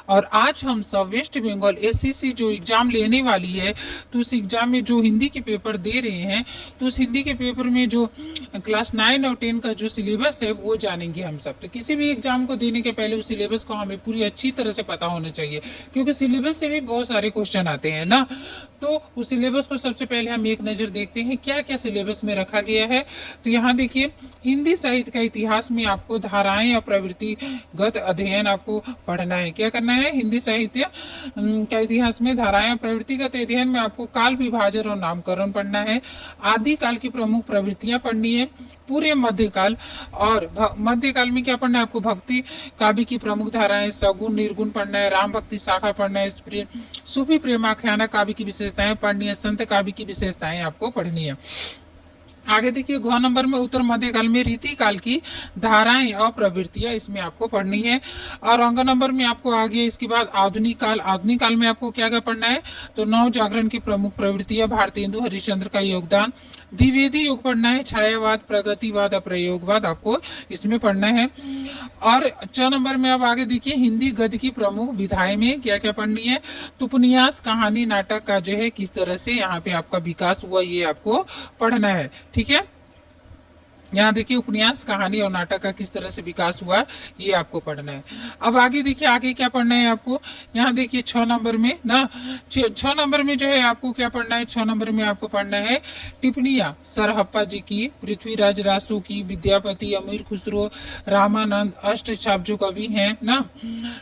और आज हम सब वेस्ट बंगाल एससीसी जो एग्ज़ाम लेने वाली है, तो उस एग्ज़ाम में जो हिंदी के पेपर दे रहे हैं, तो उस हिंदी के पेपर में जो क्लास 9 और 10 का जो सिलेबस है वो जानेंगे हम सब। तो किसी भी एग्ज़ाम को देने के पहले उस सिलेबस को हमें पूरी अच्छी तरह से पता होना चाहिए, क्योंकि सिलेबस से भी बहुत सारे क्वेश्चन आते हैं ना। तो उस सिलेबस को सबसे पहले हम एक नज़र देखते हैं क्या क्या सिलेबस में रखा गया है। तो यहाँ देखिए, हिंदी साहित्य का इतिहास में आपको धाराएं और प्रवृत्तिगत अध्ययन आपको पढ़ना है। क्या करना है? हिंदी साहित्य का इतिहास में धाराएं और प्रवृत्तिगत अध्ययन में आपको काल विभाजन और नामकरण पढ़ना है। आदि काल की प्रमुख प्रवृत्तियां पढ़नी है। पूरे मध्यकाल और मध्यकाल में क्या पढ़ना है आपको? भक्ति काव्य की प्रमुख धाराएं, सगुण निर्गुण पढ़ना है। राम भक्ति शाखा पढ़ना है। सूफी प्रेमाख्याना काव्य की विशेषताएं पढ़नी है। संत काव्य की विशेषताएं आपको पढ़नी है। आगे देखिए, घ नंबर में उत्तर मध्यकाल में रीति काल की धाराएं और प्रवृत्तियां इसमें आपको पढ़नी है। और अंग नंबर में आपको आगे इसके बाद आधुनिक काल। आधुनिक काल में आपको क्या क्या पढ़ना है? तो नव जागरण की प्रमुख प्रवृत्तियां, भारतेंदु हरिश्चंद्र का योगदान, द्विवेदी युग पढ़ना है। छायावाद, प्रगतिवाद और प्रयोगवाद आपको इसमें पढ़ना है। और 6 नंबर में अब आगे देखिए, हिंदी गद्य की प्रमुख विधाएं में क्या क्या पढ़नी है? तो उपन्यास, कहानी, नाटक का जो है किस तरह से यहाँ पे आपका विकास हुआ, ये आपको पढ़ना है। ठीक है, यहाँ देखिए उपन्यास, कहानी और नाटक का किस तरह से विकास हुआ, ये आपको पढ़ना है। अब आगे देखिए, आगे क्या पढ़ना है आपको? यहाँ देखिए 6 नंबर में ना, 6 नंबर में जो है आपको क्या पढ़ना है? 6 नंबर में आपको पढ़ना है टिप्पणियाँ सरहप्पा जी की, पृथ्वीराज रासो की, विद्यापति, अमीर खुसरो, रामानंद, अष्ट छाप जो कवि हैं ना,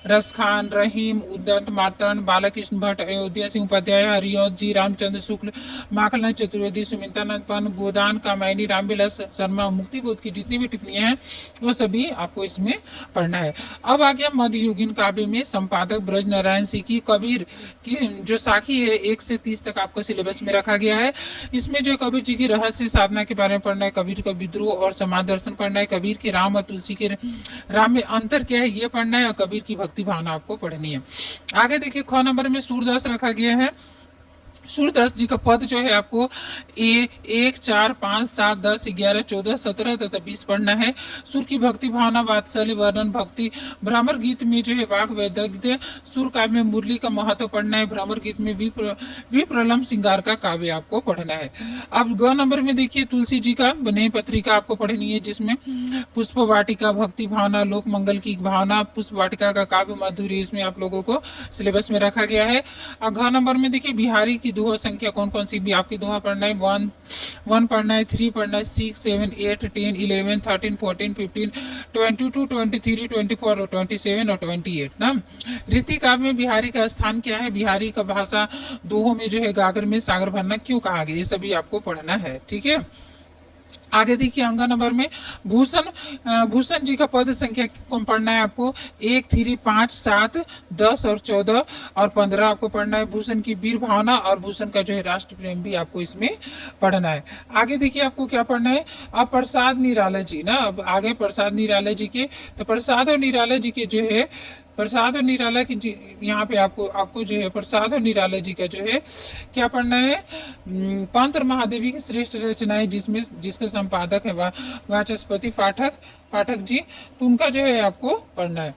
रसखान, रहीम, उद्दंत मार्तंड, बालकृष्ण भट्ट, अयोध्या सिंह उपाध्याय, हरिऔध जी, रामचंद्र शुक्ल, माखनलाल चतुर्वेदी, सुमित्रानंद पंत, गोदान, कामायनी, रामविलास शर्मा, मुक्ति बोध की जितनी भी टिप्पणियां हैं वो सभी आपको इसमें पढ़ना है। अब आ गया मध्ययुगीन काव्य में संपादक ब्रज नारायण सिंह की कबीर की जो साखी है 1 से 30 तक आपको सिलेबस में रखा गया है। इसमें जो कबीर जी की रहस्य साधना के बारे में पढ़ना है, कबीर का विद्रोह और समाज दर्शन पढ़ना है, कबीर के राम और तुलसी के राम में अंतर क्या है ये पढ़ना है, और कबीर की भक्ति भावना आपको पढ़नी है। आगे देखिए, ख नंबर में सूरदास रखा गया है। सूरदास जी का पद जो है आपको 1, 4, 5, 7, 10, 11, 14, 17 तथा 20 पढ़ना है। सुर की भक्ति भावना, वात्सल्य, वर्णन, भक्ति, भ्रमर गीत में जो है वाक वैदग्ध्य, सुर काव्य में मुरली का महत्व पढ़ना है। भ्रमर गीत में विप्रलम्ब श्रृंगार का काव्य आपको पढ़ना है। अब ग नंबर में देखिए, तुलसी जी का बने पत्रिका आपको पढ़नी है, जिसमें पुष्प वाटिका, भक्ति भावना, लोक मंगल की भावना, पुष्प वाटिका का काव्य माधुर्य इसमें आप लोगों को सिलेबस में रखा गया है। और घ नंबर में देखिए, बिहारी की दोहा संख्या कौन कौन सी भी आपकी दोहा पढ़ना है। 1 पढ़ना है, 3 पढ़ना है, 6, 7, 8, 10, 11, 13, 14, 15, 22, 23, 24 और 27 और 28 ना। रीति काव्य में बिहारी का स्थान क्या है? बिहारी का भाषा दोहों में जो है गागर में सागर भरना क्यों कहा गया, ये सभी आपको पढ़ना है। ठीक है, आगे देखिए, अंग नंबर में भूषण जी का पद संख्या कौन पढ़ना है आपको? 1, 3, 5, 7, 10 और 14 और 15 आपको पढ़ना है। भूषण की वीर भावना और भूषण का जो है राष्ट्र प्रेम भी आपको इसमें पढ़ना है। आगे देखिए, आपको क्या पढ़ना है? अब प्रसाद निराला जी ना, अब आगे प्रसाद निराला जी के, तो प्रसाद और निराला जी के जो है, प्रसाद और निराला की यहाँ पे आपको जो है प्रसाद और निराला जी का जो है क्या पढ़ना है? पंत और महादेवी की श्रेष्ठ रचनाएं, जिसमें जिसका संपादक है वाचस्पति पाठक जी, तो उनका जो है आपको पढ़ना है।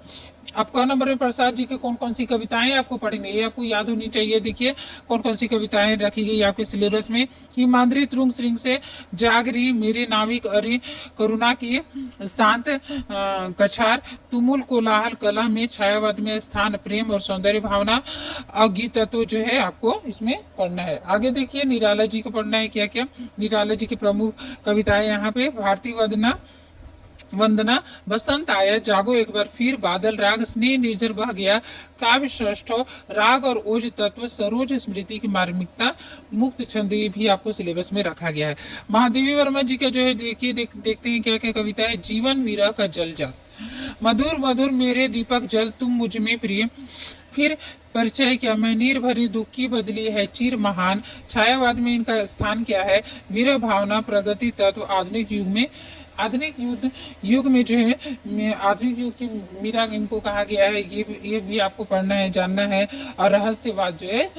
अब क नंबर में प्रसाद जी की कौन कौन सी कविताएं आपको पढ़नी है, ये आपको याद होनी चाहिए। देखिए कौन कौन सी कविताएं रखी गई आपके सिलेबस में। हिमाद्री तुरंग श्रृंग से, जाग रही मेरे नाविक अरे, करुणा की, शांत कछार, तुमुल कोलाहल कला में, छायावाद में स्थान, प्रेम और सौंदर्य भावना और गीत तत्व जो है आपको इसमें पढ़ना है। आगे देखिए, निराला जी को पढ़ना है क्या क्या। निराला जी की प्रमुख कविताएं यहाँ पे, भारती वंदना, बसंत आया, जागो एक बार फिर, बादल राग, स्नेह निर्झर बह गया, काव्य श्रेष्ठो, राग और ओज तत्व, सरोज स्मृति की मार्मिकता, मुक्त छंद, ये भी आपको सिलेबस में रखा गया है। महादेवी वर्मा जी का जो है देखिए देखते हैं क्या क्या कविता है। जीवन विरह का जल जात, मधुर मधुर मेरे दीपक जल, तुम मुझ में प्रिय, फिर परिचय क्या, मैं नीर भरी दुख की बदली है चीर महान, छायावाद में इनका स्थान क्या है। वीर भावना, प्रगति तत्व, आधुनिक युग में जो है आधुनिक युग की मीरा इनको कहा गया है, ये भी आपको पढ़ना है, जानना है। और रहस्यवाद जो है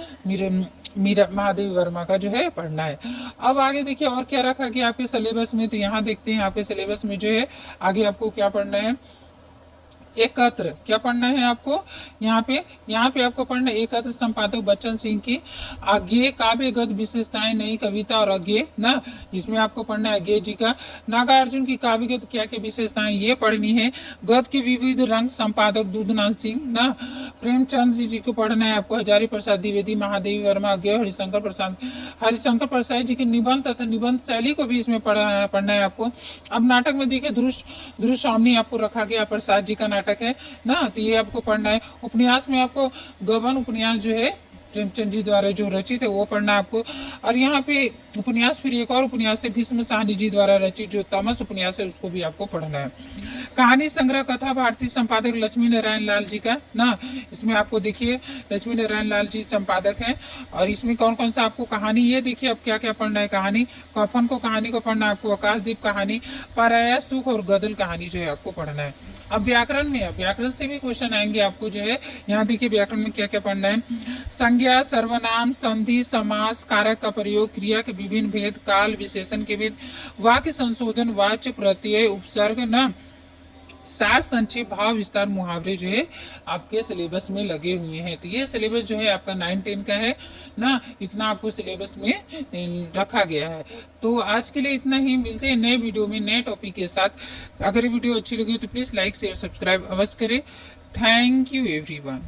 मीरा महादेवी वर्मा का जो है पढ़ना है। अब आगे देखिए और क्या रखा गया आपके सिलेबस में, तो यहाँ देखते हैं आपके सिलेबस में जो है आगे आपको क्या पढ़ना है। एकत्र क्या पढ़ना है आपको, यहाँ पे आपको पढ़ना है एकत्र संपादक बच्चन सिंह की अज्ञेय काव्यगत विशेषताएं नई कविता और अज्ञेय ना, इसमें आपको पढ़ना है अज्ञेय जी का। नागार्जुन की काव्यगत क्या क्या विशेषताएं ये पढ़नी है। गद्य के विविध रंग संपादक दूधनाथ सिंह ना। प्रेमचंद जी को पढ़ना है आपको, हजारी प्रसाद द्विवेदी, महादेवी वर्मा, अज्ञेय, हरिशंकर प्रसाद जी के निबंध तथा निबंध शैली को भी इसमें पढ़ना है आपको। अब नाटक में देखिए ध्रुव स्वामी आपको रखा गया, प्रसाद जी का नाटक है ना, तो ये आपको पढ़ना है। उपन्यास में आपको गबन उपन्यास जो है प्रेमचंद जी द्वारा जो रचित है वो पढ़ना आपको। और यहाँ पे उपन्यास फिर एक और उपन्यास है भीष्म साहनी जी द्वारा रचित जो तमस उपन्यास है उसको भी आपको पढ़ना है। कहानी संग्रह कथा भारती संपादक लक्ष्मी नारायण लाल जी का ना, इसमें आपको देखिए लक्ष्मी नारायण लाल जी संपादक हैं। और इसमें कौन कौन सा आपको कहानी ये देखिए अब क्या क्या पढ़ना है। कहानी कफन को कहानी को पढ़ना है आपको, आकाशदीप कहानी, पराया सुख और गदल कहानी जो है आपको पढ़ना है। अब व्याकरण में, अब व्याकरण से भी क्वेश्चन आएंगे आपको जो है, यहाँ देखिए व्याकरण में क्या क्या पढ़ना है। संज्ञा, सर्वनाम, संधि, समास, कारक का प्रयोग, क्रिया के विभिन्न भेद, काल विशेषण के भेद, वाक्य संशोधन, वाच्य प्रत्यय, उपसर्ग न, सार, संक्षेप, भाव विस्तार, मुहावरे जो है आपके सिलेबस में लगे हुए हैं। तो ये सिलेबस जो है आपका 9-10 का है ना, इतना आपको सिलेबस में रखा गया है। तो आज के लिए इतना ही, मिलते हैं नए वीडियो में नए टॉपिक के साथ। अगर वीडियो अच्छी लगी तो प्लीज़ लाइक शेयर सब्सक्राइब अवश्य करें। Thank you everyone.